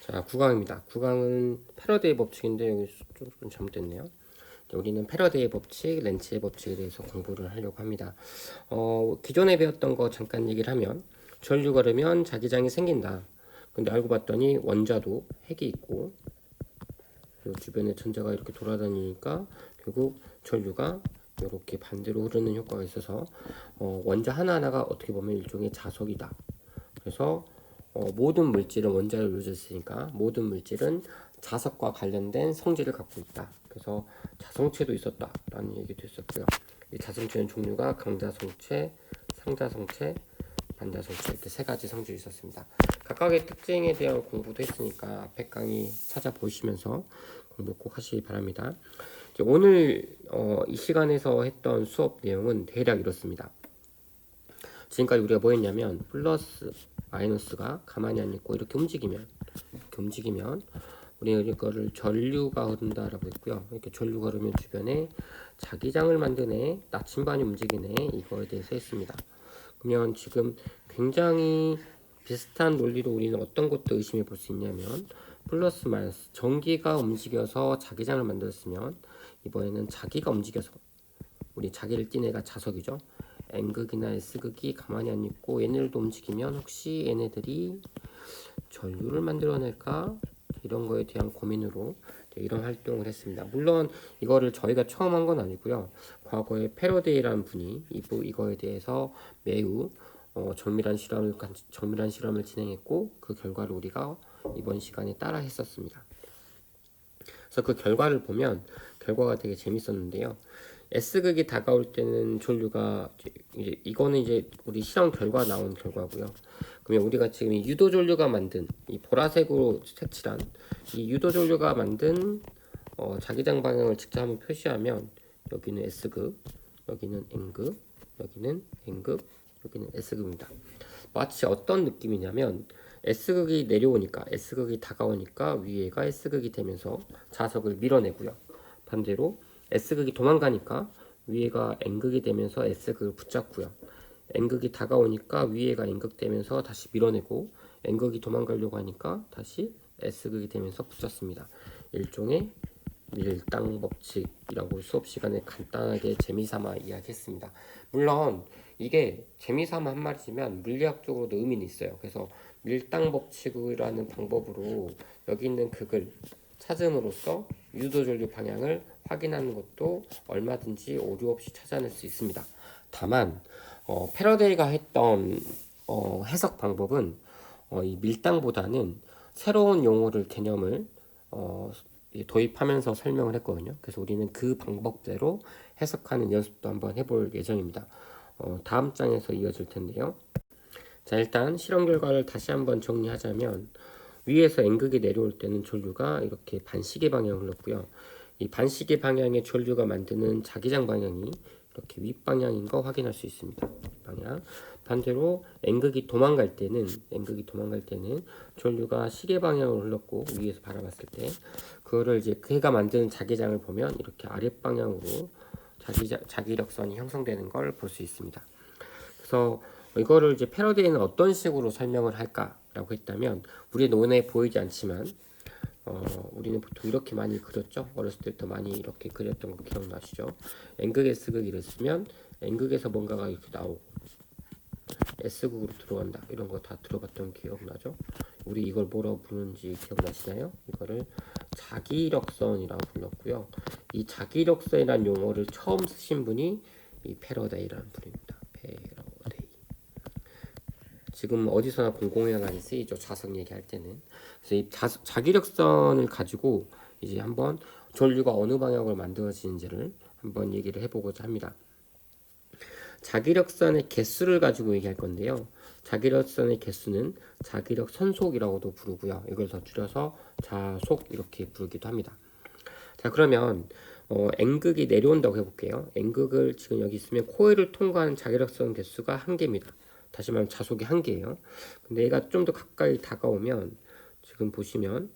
자, 9강입니다. 9강은 패러데이 법칙인데 여기 좀 잘못됐네요. 우리는 패러데이 법칙, 렌츠의 법칙에 대해서 공부를 하려고 합니다. 기존에 배웠던 거 잠깐 얘기를 하면 전류가 흐르면 자기장이 생긴다. 근데 알고 봤더니 원자도 핵이 있고 그리고 주변에 전자가 이렇게 돌아다니니까 결국 전류가 이렇게 반대로 흐르는 효과가 있어서 원자 하나하나가 어떻게 보면 일종의 자석이다. 그래서 모든 물질은 원자를 이루어져 있으니까 모든 물질은 자석과 관련된 성질을 갖고 있다. 그래서 자성체도 있었다라는 얘기도 있었고요. 이 자성체는 종류가 강자성체, 상자성체, 반자성체 이렇게 세 가지 성질이 있었습니다. 각각의 특징에 대한 공부도 했으니까 앞에 강의 찾아보시면서 공부 꼭 하시기 바랍니다. 오늘 이 시간에서 했던 수업 내용은 대략 이렇습니다. 지금까지 우리가 뭐 했냐면 플러스 마이너스가 가만히 안 있고 이렇게 움직이면 우리가 이거를 전류가 흐른다라고 했고요. 이렇게 전류가 흐르면 주변에 자기장을 만드네, 나침반이 움직이네, 이거에 대해서 했습니다. 그러면 지금 굉장히 비슷한 논리로 우리는 어떤 것도 의심해 볼 수 있냐면 플러스 마이너스 전기가 움직여서 자기장을 만들었으면 이번에는 자기가 움직여서 우리 자기를 띤 애가 자석이죠. N극이나 S극이 가만히 안 있고 얘네들도 움직이면 혹시 얘네들이 전류를 만들어낼까? 이런 거에 대한 고민으로 이런 활동을 했습니다. 물론 이거를 저희가 처음 한 건 아니고요. 과거에 패러데이라는 분이 이거에 대해서 매우 정밀한 실험을 진행했고 그 결과를 우리가 이번 시간에 따라 했었습니다. 그래서 그 결과를 보면 결과가 되게 재밌었는데요. S극이 다가올 때는 전류가 이거는 이제 우리 실험 결과 나온 결과고요. 그러면 우리가 지금 이 유도 전류가 만든 이 보라색으로 색칠한 이 유도 전류가 만든 자기장 방향을 직접 한번 표시하면 여기는 S극, 여기는 N극, 여기는 N극, 여기는 S극입니다. 마치 어떤 느낌이냐면 S극이 내려오니까 S극이 다가오니까 위에가 S극이 되면서 자석을 밀어내고요. 반대로 S극이 도망가니까 위에가 N극이 되면서 S극을 붙잡고요. N극이 다가오니까 위에가 N극 되면서 다시 밀어내고 N극이 도망가려고 하니까 다시 S극이 되면서 붙잡습니다. 일종의 밀당 법칙이라고 수업 시간에 간단하게 재미삼아 이야기했습니다. 물론 이게 재미삼아 한 말이지만 물리학적으로도 의미는 있어요. 그래서 밀당 법칙이라는 방법으로 여기 있는 극을 찾음으로써 유도전류 방향을 확인하는 것도 얼마든지 오류 없이 찾아낼 수 있습니다. 다만 패러데이가 했던 해석 방법은 이 밀당보다는 새로운 용어를 개념을 도입하면서 설명을 했거든요. 그래서 우리는 그 방법대로 해석하는 연습도 한번 해볼 예정입니다. 다음 장에서 이어질 텐데요. 자, 일단 실험 결과를 다시 한번 정리하자면 위에서 N극이 내려올 때는 전류가 이렇게 반시계 방향을 흘렀고요. 이 반시계 방향의 전류가 만드는 자기장 방향이 이렇게 윗방향인 거 확인할 수 있습니다. 방향. 반대로 N극이 도망갈 때는 전류가 시계 방향으로 흘렀고 위에서 바라봤을 때 그거를 이제 그가 만드는 자기장을 보면 이렇게 아랫방향으로 자기력선이 형성되는 걸 볼 수 있습니다. 그래서 이거를 이제 패러데이는 어떤 식으로 설명을 할까라고 했다면 우리 눈에 보이지 않지만 우리는 보통 이렇게 많이 그렸죠. 어렸을 때부터 많이 이렇게 그렸던 거 기억나시죠? N극, S극 이랬으면 N극에서 뭔가가 이렇게 나오고 S극으로 들어간다. 이런 거 다 들어봤던 기억나죠? 우리 이걸 뭐라고 부르는지 기억나시나요? 이거를 자기력선이라고 불렀고요. 이 자기력선이라는 용어를 처음 쓰신 분이 이 패러데이라는 분입니다. 패러데이. 지금 어디서나 공공연하게 많이 쓰이죠. 자석 얘기할 때는. 그래서 이 자기력선을 가지고 이제 한번 전류가 어느 방향으로 만들어지는지를 한번 얘기를 해보고자 합니다. 자기력선의 개수를 가지고 얘기할 건데요. 자기력선의 개수는 자기력 선속이라고도 부르고요. 이걸 더 줄여서 자속 이렇게 부르기도 합니다. 자, 그러면 N극이 내려온다고 해볼게요. N극을 지금 여기 있으면 코일을 통과하는 자기력선 개수가 1개입니다. 다시 말하면 자속이 1개예요. 근데 얘가 좀 더 가까이 다가오면 지금 보시면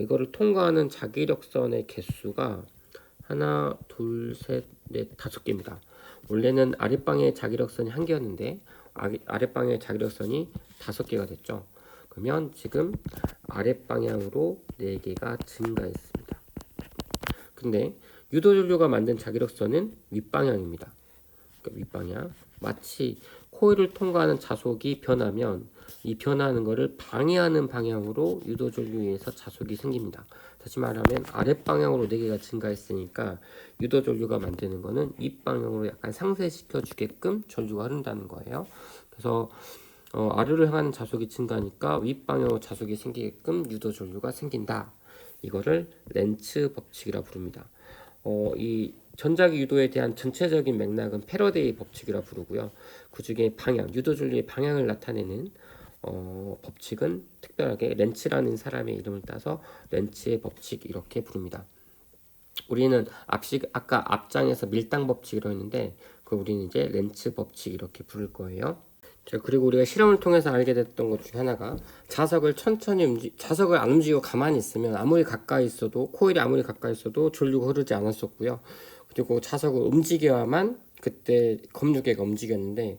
이거를 통과하는 자기력선의 개수가 하나, 둘, 셋, 넷, 5개입니다. 원래는 아랫방에 자기력선이 1개였는데 아랫방에 자기력선이 5개가 됐죠. 그러면 지금 아랫방향으로 4개가 증가했습니다. 근데 유도전류가 만든 자기력선은 윗방향입니다. 그러니까 윗방향. 마치 코일을 통과하는 자속이 변하면 이 변화하는 것을 방해하는 방향으로 유도전류에서 자속이 생깁니다. 다시 말하면 아랫방향으로 4개가 증가했으니까 유도전류가 만드는 거는 윗방향으로 약간 상쇄시켜 주게끔 전류가 흐른다는 거예요. 그래서 아래로 향하는 자속이 증가하니까 윗방향으로 자속이 생기게끔 유도전류가 생긴다. 이거를 렌츠 법칙이라 부릅니다. 이 전자기 유도에 대한 전체적인 맥락은 패러데이 법칙이라 부르고요. 그 중에 방향, 유도전류의 방향을 나타내는 법칙은 특별하게 렌츠라는 사람의 이름을 따서 렌츠의 법칙 이렇게 부릅니다. 우리는 아까 앞장에서 밀당 법칙이라고 했는데 우리는 이제 렌츠 법칙 이렇게 부를 거예요. 자, 그리고 우리가 실험을 통해서 알게 됐던 것 중에 하나가 자석을 자석을 안 움직이고 가만히 있으면 아무리 가까이 있어도 코일이 아무리 가까이 있어도 전류가 흐르지 않았었고요. 그리고 자석을 움직여야만 그때 검유계가 움직였는데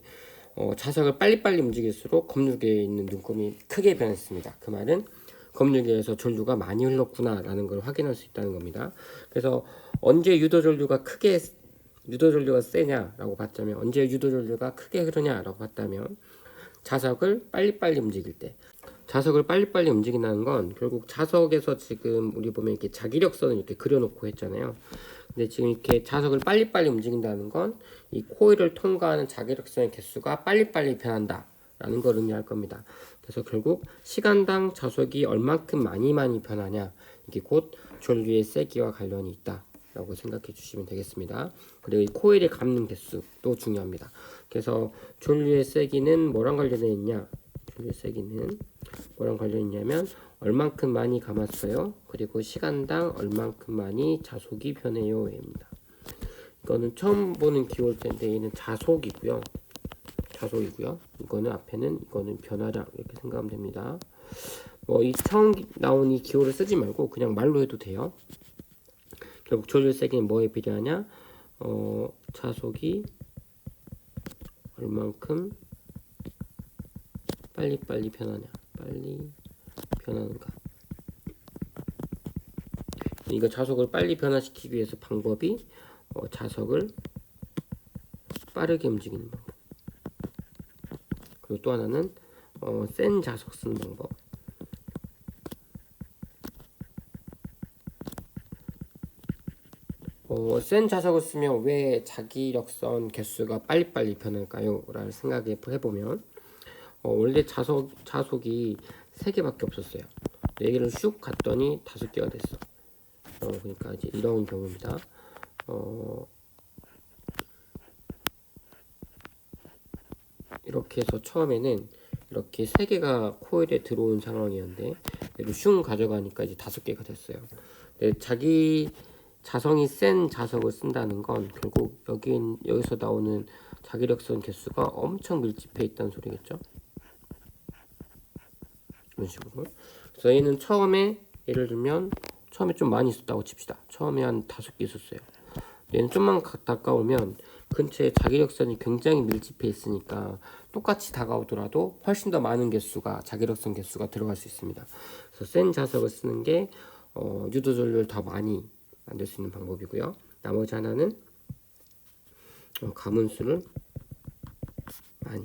자석을 빨리빨리 움직일수록 검유계에 있는 눈금이 크게 변했습니다. 그 말은 검유계에서 전류가 많이 흘렀구나 라는 걸 확인할 수 있다는 겁니다. 그래서 언제 유도전류가 세냐라고 봤다면 언제 유도전류가 크게 흐르냐라고 봤다면 자석을 빨리빨리 움직일 때. 자석을 빨리빨리 움직인다는 건 결국 자석에서 지금 우리 보면 이렇게 자기력선을 이렇게 그려놓고 했잖아요. 근데 지금 이렇게 자석을 빨리빨리 움직인다는 건 이 코일을 통과하는 자기력선의 개수가 빨리빨리 변한다라는 걸 의미할 겁니다. 그래서 결국 시간당 자석이 얼만큼 많이 변하냐 이게 곧 전류의 세기와 관련이 있다. 라고 생각해 주시면 되겠습니다. 그리고 이 코일의 감는 개수도 중요합니다. 그래서 전류의 세기는 뭐랑 관련해 있냐? 전류의 세기는 뭐랑 관련이 있냐면 얼만큼 많이 감았어요. 그리고 시간당 얼만큼 많이 자속이 변해요입니다. 이거는 처음 보는 기호일 텐데 얘는 자속이고요. 이거는 앞에는 이거는 변화량 이렇게 생각하면 됩니다. 이 처음 나온 이 기호를 쓰지 말고 그냥 말로 해도 돼요. 결국 전류 세기는 뭐에 비례하냐? 자속이 얼만큼 빨리 변하냐? 빨리 변하는가? 이거 자속을 빨리 변화시키기 위해서 방법이 자석을 빠르게 움직이는 방법. 그리고 또 하나는 센 자석 쓰는 방법. 센 자석을 쓰면 왜 자기력선 개수가 빨리빨리 변할까요? 라는 생각을 해보면 원래 자속이 3개밖에 없었어요. 4개를 슉 갔더니 5개가 됐어. 그러니까 이제 이런 경우입니다. 이렇게 해서 처음에는 이렇게 3개가 코일에 들어온 상황이었는데 얘를 슝 가져가니까 이제 5개가 됐어요. 자기 자성이 센 자석을 쓴다는 건 결국 여기서 나오는 자기력선 개수가 엄청 밀집해 있다는 소리겠죠. 이런 식으로. 그래서 얘는 예를 들면 처음에 좀 많이 있었다고 칩시다. 처음에 한 5개 있었어요. 얘는 좀만 가까우면 근처에 자기력선이 굉장히 밀집해 있으니까 똑같이 다가오더라도 훨씬 더 많은 자기력선 개수가 들어갈 수 있습니다. 그래서 센 자석을 쓰는 게 유도전류를 더 많이 만들 수 있는 방법이고요. 나머지 하나는 가문수를 많이.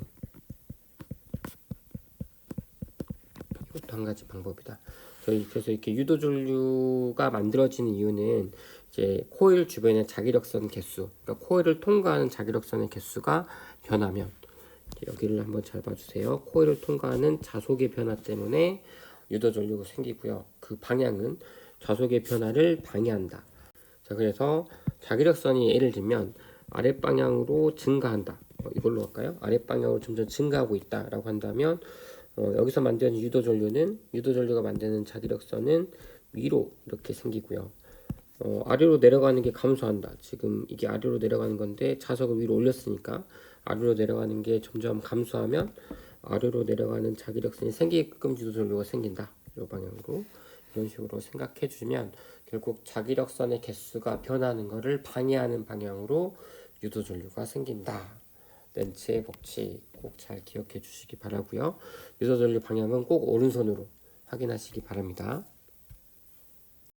이것도 한 가지 방법이다. 그래서 이렇게 유도전류가 만들어지는 이유는 이제 코일 주변의 자기력선 개수, 그러니까 코일을 통과하는 자기력선의 개수가 변하면 여기를 한번 잘 봐주세요. 코일을 통과하는 자속의 변화 때문에 유도전류가 생기고요. 그 방향은 자속의 변화를 방해한다. 자, 그래서 자기력선이 예를 들면 아랫방향으로 증가한다. 이걸로 할까요? 아랫방향으로 점점 증가하고 있다라고 한다면 여기서 만드는 유도전류가 만드는 자기력선은 위로 이렇게 생기고요. 아래로 내려가는 게 감소한다. 지금 이게 아래로 내려가는 건데 자석을 위로 올렸으니까 아래로 내려가는 게 점점 감소하면 아래로 내려가는 자기력선이 생기게끔 유도전류가 생긴다. 이 방향으로 이런 식으로 생각해 주시면 결국 자기력선의 개수가 변하는 것을 방해하는 방향으로 유도전류가 생긴다. 렌츠의 법칙 꼭 잘 기억해 주시기 바라고요. 유도 전류 방향은 꼭 오른손으로 확인하시기 바랍니다.